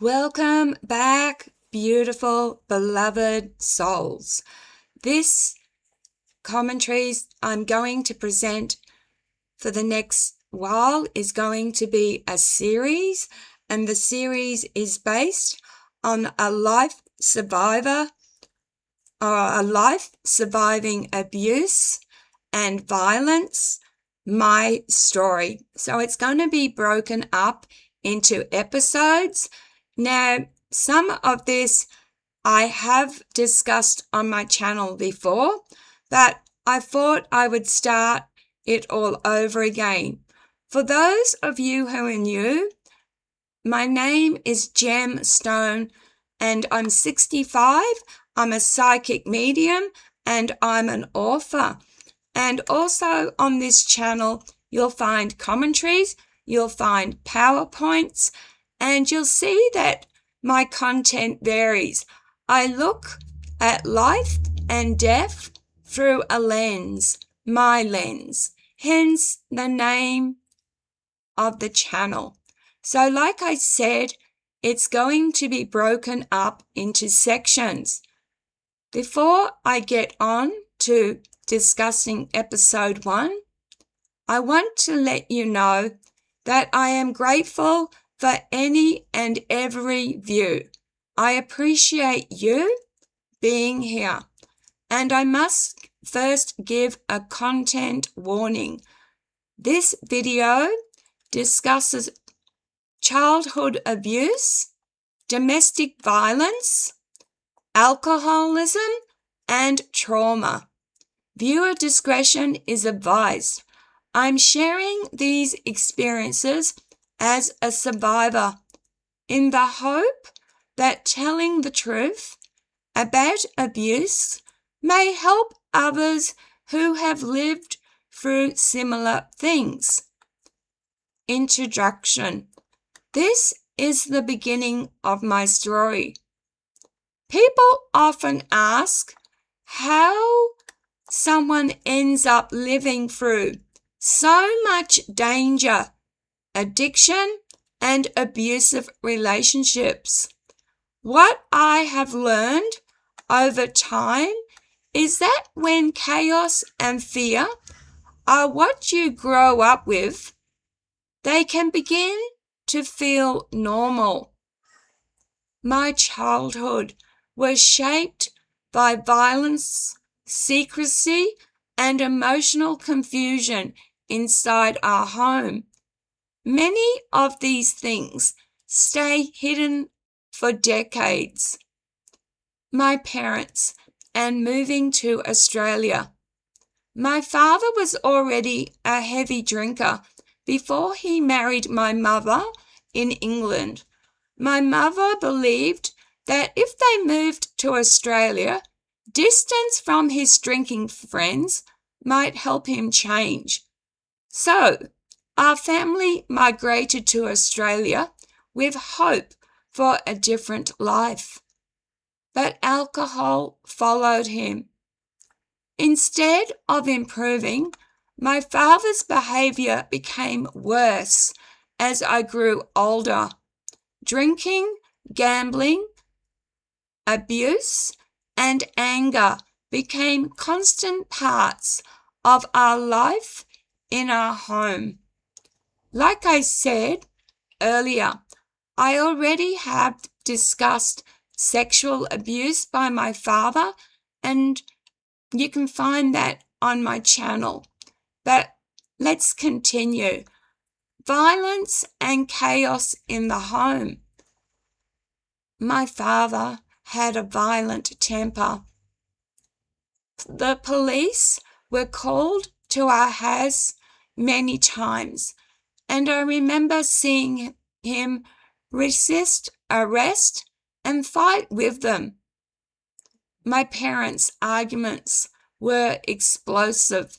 Welcome back, beautiful, beloved souls. This commentaries I'm going to present for the next while is going to be a series, and the series is based on a life survivor or a life surviving abuse and violence, my story. So it's going to be broken up into episodes. Now, some of this I have discussed on my channel before, but I thought I would start it all over again. For those of you who are new, my name is Gem Stone and I'm 65. I'm a psychic medium and I'm an author. And also on this channel, you'll find commentaries, you'll find PowerPoints, and you'll see that my content varies. I look at life and death through a lens, my lens, hence the name of the channel. So like I said, it's going to be broken up into sections. Before I get on to discussing episode 1, I want to let you know that I am grateful for any and every view. I appreciate you being here. And I must first give a content warning. This video discusses childhood abuse, domestic violence, alcoholism, and trauma. Viewer discretion is advised. I'm sharing these experiences as a survivor in the hope that telling the truth about abuse may help others who have lived through similar things. Introduction. This is the beginning of my story. People often ask how someone ends up living through so much danger, addiction, and abusive relationships. What I have learned over time is that when chaos and fear are what you grow up with, they can begin to feel normal. My childhood was shaped by violence, secrecy, and emotional confusion inside our home. Many of these things stay hidden for decades. My parents and moving to Australia. My father was already a heavy drinker before he married my mother in England. My mother believed that if they moved to Australia, distance from his drinking friends might help him change. So, our family migrated to Australia with hope for a different life. But alcohol followed him. Instead of improving, my father's behavior became worse as I grew older. Drinking, gambling, abuse, and anger became constant parts of our life in our home. Like I said earlier, I already have discussed sexual abuse by my father, and you can find that on my channel. But let's continue. Violence and chaos in the home. My father had a violent temper. The police were called to our house many times, and I remember seeing him resist arrest and fight with them. My parents' arguments were explosive.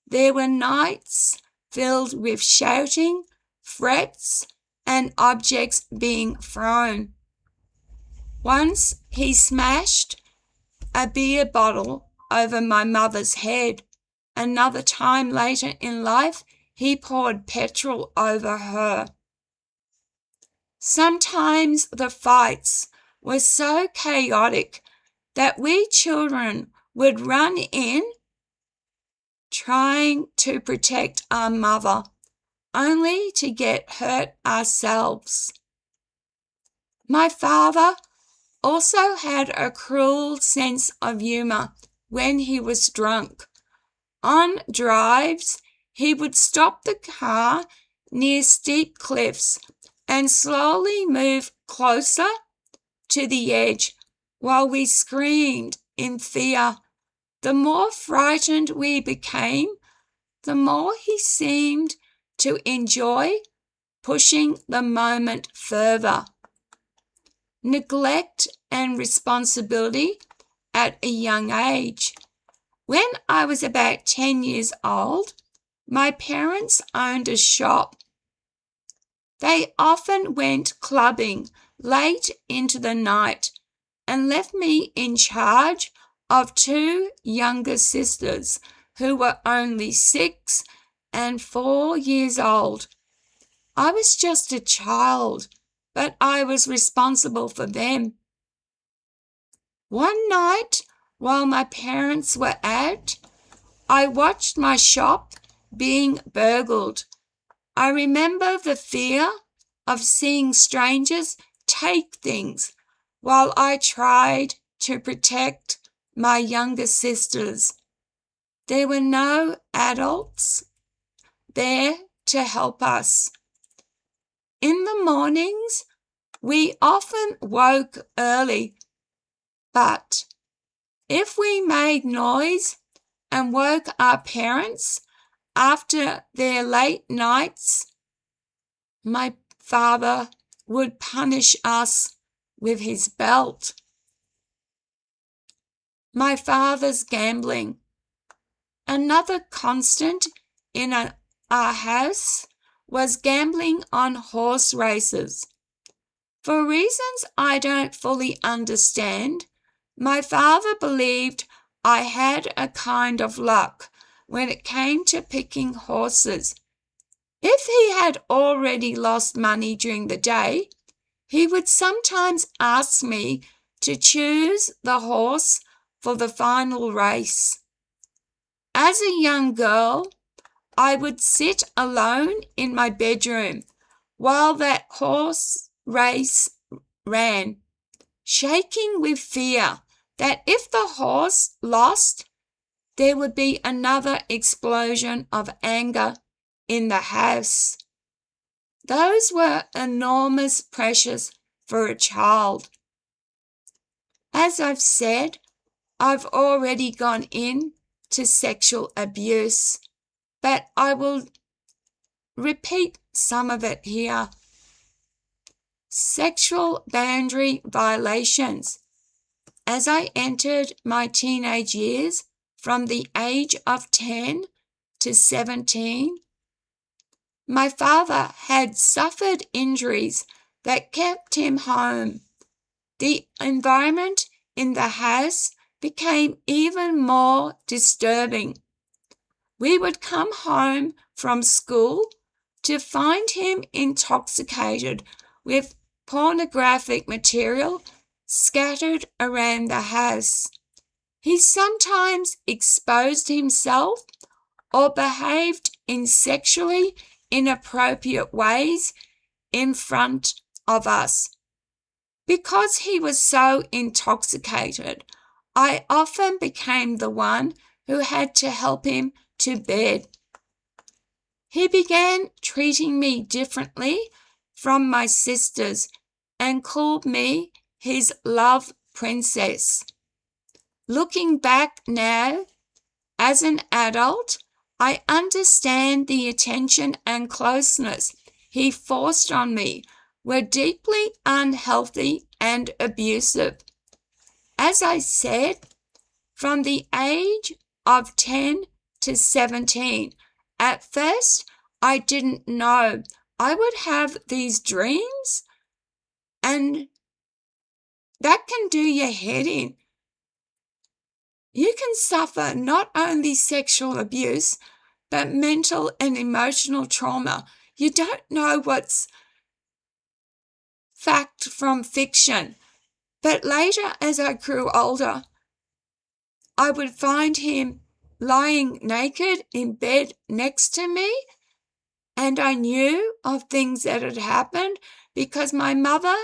There were nights filled with shouting, threats, and objects being thrown. Once he smashed a beer bottle over my mother's head. Another time later in life, he poured petrol over her. Sometimes the fights were so chaotic that we children would run in trying to protect our mother, only to get hurt ourselves. My father also had a cruel sense of humour when he was drunk. On drives, he would stop the car near steep cliffs and slowly move closer to the edge while we screamed in fear. The more frightened we became, the more he seemed to enjoy pushing the moment further. Neglect and responsibility at a young age. When I was about 10 years old, my parents owned a shop. They often went clubbing late into the night and left me in charge of 2 younger sisters who were only 6 and 4 years old. I was just a child, but I was responsible for them. One night, while my parents were out, I watched my shop being burgled. I remember the fear of seeing strangers take things while I tried to protect my younger sisters. There were no adults there to help us. In the mornings, we often woke early, but if we made noise and woke our parents after their late nights, my father would punish us with his belt. My father's gambling. Another constant in our house was gambling on horse races. For reasons I don't fully understand, my father believed I had a kind of luck when it came to picking horses. If he had already lost money during the day, he would sometimes ask me to choose the horse for the final race. As a young girl, I would sit alone in my bedroom while that horse race ran, shaking with fear that if the horse lost, there would be another explosion of anger in the house. Those were enormous pressures for a child. As I've said, I've already gone into sexual abuse, but I will repeat some of it here. Sexual boundary violations. As I entered my teenage years, from the age of 10 to 17, my father had suffered injuries that kept him home. The environment in the house became even more disturbing. We would come home from school to find him intoxicated with pornographic material scattered around the house. He sometimes exposed himself or behaved in sexually inappropriate ways in front of us. Because he was so intoxicated, I often became the one who had to help him to bed. He began treating me differently from my sisters and called me his love princess. Looking back now, as an adult, I understand the attention and closeness he forced on me were deeply unhealthy and abusive. As I said, from the age of 10 to 17, at first I didn't know I would have these dreams, and that can do your head in. You can suffer not only sexual abuse, but mental and emotional trauma. You don't know what's fact from fiction. But later, as I grew older, I would find him lying naked in bed next to me, and I knew of things that had happened because my mother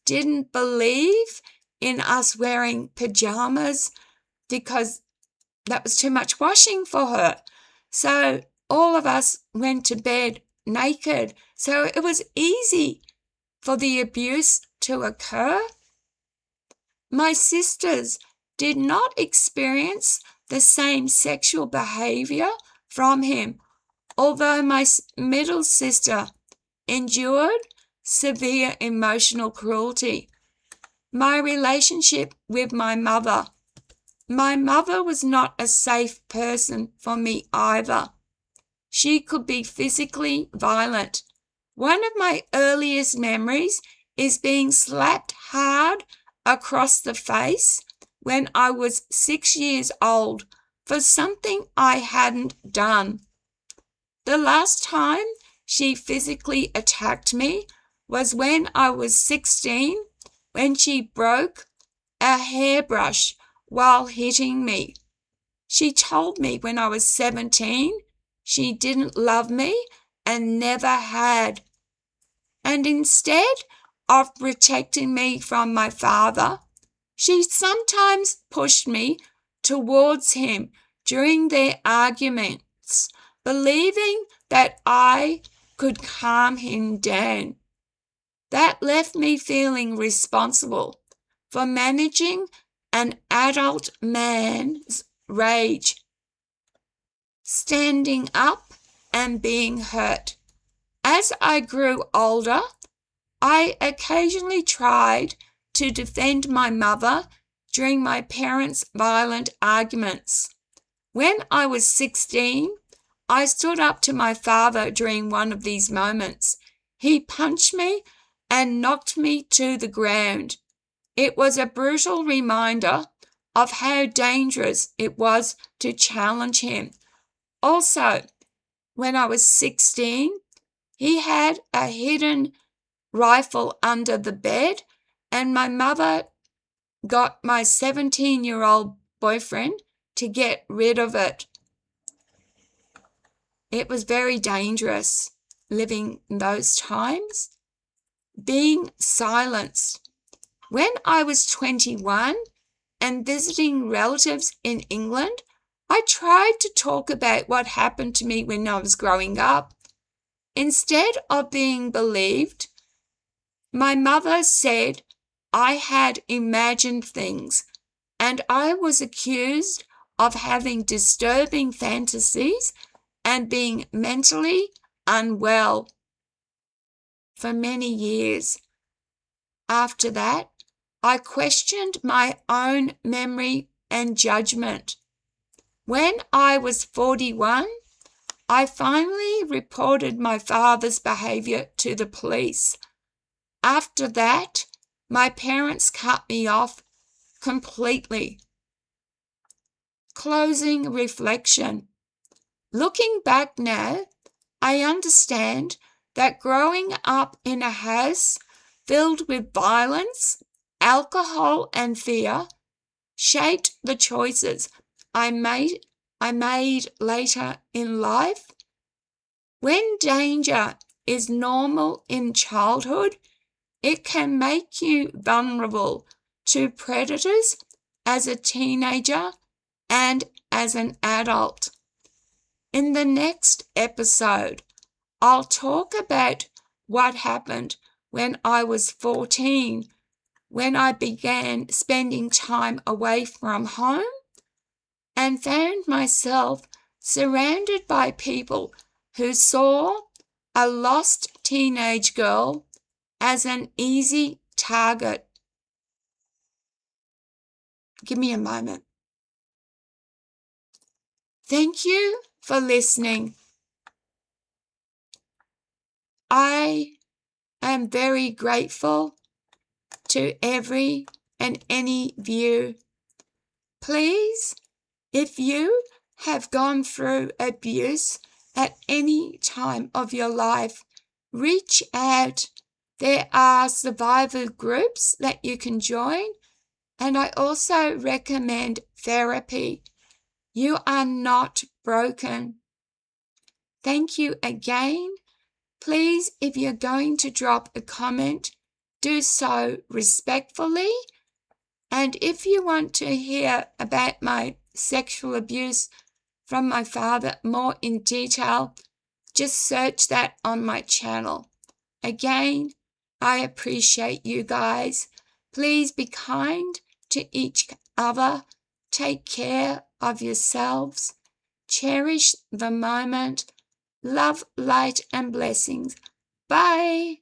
didn't believe in us wearing pajamas because that was too much washing for her. So all of us went to bed naked. So it was easy for the abuse to occur. My sisters did not experience the same sexual behavior from him, although my middle sister endured severe emotional cruelty. My relationship with my mother was not a safe person for me either. She could be physically violent. One of my earliest memories is being slapped hard across the face when I was 6 years old for something I hadn't done. The last time she physically attacked me was when I was 16, when she broke a hairbrush while hitting me. She told me when I was 17 she didn't love me and never had. And instead of protecting me from my father, she sometimes pushed me towards him during their arguments, believing that I could calm him down. That left me feeling responsible for managing an adult man's rage, standing up and being hurt. As I grew older, I occasionally tried to defend my mother during my parents' violent arguments. When I was 16, I stood up to my father during one of these moments. He punched me and knocked me to the ground. It was a brutal reminder of how dangerous it was to challenge him. Also, when I was 16, he had a hidden rifle under the bed, and my mother got my 17-year-old boyfriend to get rid of it. It was very dangerous living in those times. Being silenced. When I was 21 and visiting relatives in England, I tried to talk about what happened to me when I was growing up. Instead of being believed, my mother said I had imagined things, and I was accused of having disturbing fantasies and being mentally unwell for many years. After that, I questioned my own memory and judgment. When I was 41, I finally reported my father's behavior to the police. After that, my parents cut me off completely. Closing reflection. Looking back now, I understand that growing up in a house filled with violence, alcohol, and fear shaped the choices I made later in life. When danger is normal in childhood, it can make you vulnerable to predators as a teenager and as an adult. In the next episode, I'll talk about what happened when I was 14, when I began spending time away from home and found myself surrounded by people who saw a lost teenage girl as an easy target. Give me a moment. Thank you for listening. I am very grateful to every and any view. Please, if you have gone through abuse at any time of your life, reach out There are survivor groups that you can join, and I also recommend therapy. You are not broken. Thank you again. Please, if you're going to drop a comment, do so respectfully. And if you want to hear about my sexual abuse from my father more in detail, just search that on my channel. Again, I appreciate you guys. Please be kind to each other. Take care of yourselves. Cherish the moment. Love, light, and blessings. Bye.